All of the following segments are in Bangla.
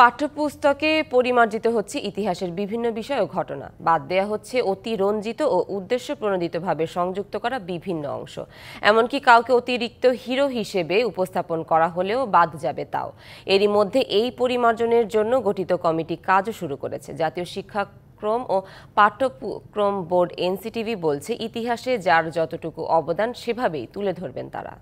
পাঠ্যপুস্তকে পরিমার্জিত হচ্ছে ইতিহাসের বিভিন্ন বিষয় ও ঘটনা। বাদ দেয়া হচ্ছে অতিরঞ্জিত ও উদ্দেশ্যপ্রণোদিতভাবে সংযুক্ত করা বিভিন্ন অংশ। এমনকি কাউকে অতিরিক্ত হিরো হিসেবে উপস্থাপন করা হলেও বাদ যাবে তাও। এরই মধ্যে এই পরিমার্জনের জন্য গঠিত কমিটি কাজও শুরু করেছে। জাতীয় শিক্ষাক্রম ও পাঠ্যক্রম বোর্ড এনসিটিবি বলছে, ইতিহাসে যার যতটুকু অবদান সেভাবেই তুলে ধরবেন তারা।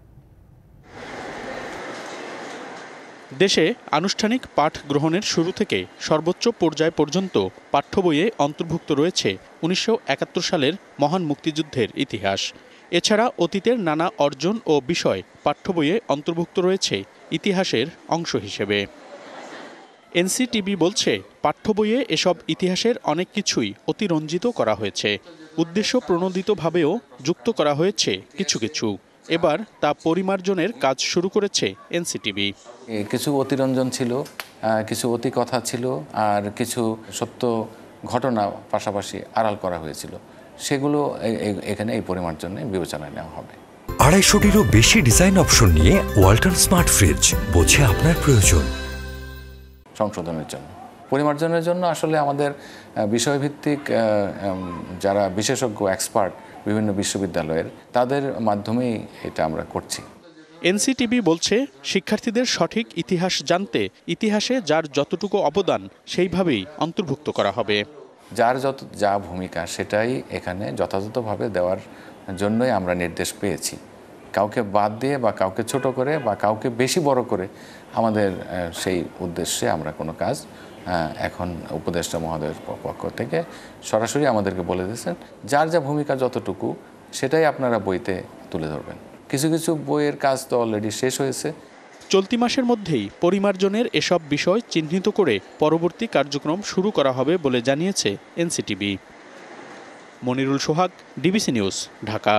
দেশে আনুষ্ঠানিক পাঠ গ্রহণের শুরু থেকে সর্বোচ্চ পর্যায় পর্যন্ত পাঠ্য বইয়ে অন্তর্ভুক্ত রয়েছে ১৯৭১ সালের মহান মুক্তিযুদ্ধের ইতিহাস। এছাড়া অতীতের নানা অর্জন ও বিষয় পাঠ্য বইয়ে অন্তর্ভুক্ত রয়েছে ইতিহাসের অংশ হিসেবে। এনসিটিবি বলছে, পাঠ্য বইয়ে এসব ইতিহাসের অনেক কিছুই অতিরঞ্জিত করা হয়েছে, উদ্দেশ্য প্রণোদিতভাবেও যুক্ত করা হয়েছে কিছু কিছু। এবার তা পরিমার্জনের কাজ শুরু করেছে এনসিটিবি। কিছু অতিরঞ্জন ছিল, কিছু অতি কথা ছিল, আর কিছু সত্য ঘটনা পাশাপাশি আড়াল করা হয়েছিল। সেগুলো এখানে এই পরিমার্জনে বিবেচনায় নেওয়া হবে। ২৫০টিরও বেশি ডিজাইন অপশন নিয়ে ওয়ালটন স্মার্ট ফ্রিজ, বোঝে আপনার প্রয়োজন। সংশোধনের জন্য, পরিমার্জনের জন্য আসলে আমাদের বিষয়ভিত্তিক যারা বিশেষজ্ঞ এক্সপার্ট বিভিন্ন বিশ্ববিদ্যালয়ের, তাদের মাধ্যমেই এটা আমরা করছি। এনসিটিবি বলছে, শিক্ষার্থীদের সঠিক ইতিহাস জানতে ইতিহাসে যার যতটুকু অবদান সেইভাবেই অন্তর্ভুক্ত করা হবে। যার যা ভূমিকা সেটাই এখানে যথাযথভাবে দেওয়ার জন্যই আমরা নির্দেশ পেয়েছি। কাউকে বাদ দিয়ে বা কাউকে ছোট করে বা কাউকে বেশি বড় করে আমাদের সেই উদ্দেশ্যে আমরা কোনো কাজ এখন উপদেষ্টা মহোদয়ের পক্ষ থেকে সরাসরি আমাদেরকে বলে দিয়েছেন, যার যা ভূমিকা যতটুকু সেটাই আপনারা বইতে তুলে ধরবেন। কিছু কিছু বইয়ের কাজ তো অলরেডি শেষ হয়েছে। চলতি মাসের মধ্যেই পরিমার্জনের এসব বিষয় চিহ্নিত করে পরবর্তী কার্যক্রম শুরু করা হবে বলে জানিয়েছে এনসিটিবি। মনিরুল সোহাগ, ডিবিসি নিউজ, ঢাকা।